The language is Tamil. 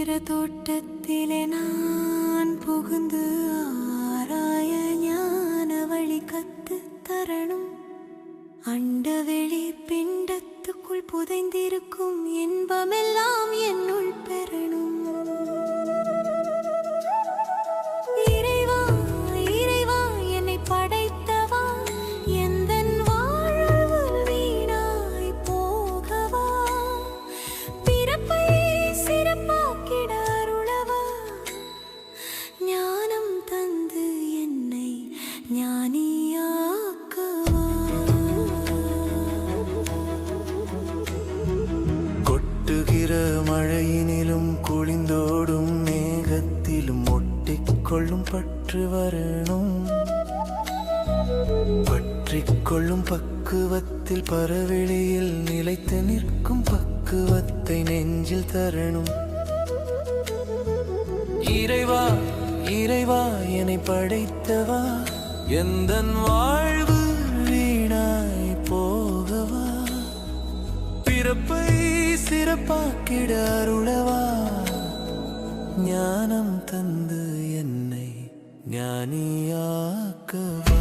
தோட்டத்திலே நான் புகுந்து ஆராய ஞான வழி கத்து தரணும். அண்டவெளி பிண்டத்துக்குள் புதைந்திருக்கும் இன்பமெல்லாம் என்னுள் பெறணும். இறைவா இறைவா என்னை படைத்தவா, எந்தன் வாழ்வு வீணாய் போகவா, பிறப்பை சிறப்பாக்கிட அருளவா, ஞானம் தந்து என்னை ஞானியாக்கவா. கொட்டுகிற மழையினிலும் குளிந்தோடும் மேகத்திலும் ஒட்டிக்கொள்ளும் பற்று வரணும். பற்றிக்கொள்ளும் பக்குவத்தில் பரவெளியில் நிலைத்து நிற்கும் பக்குவத்தை நெஞ்சில் தரணும். இறைவா இறைவா என்னை படைத்தவா, எந்தன் வாழ்வு வீணாய் போகவா, பிறப்பை சிறப்பாக்கிட அருளவா, ஞானம் தந்து என்னை ஞானியாக்கவா.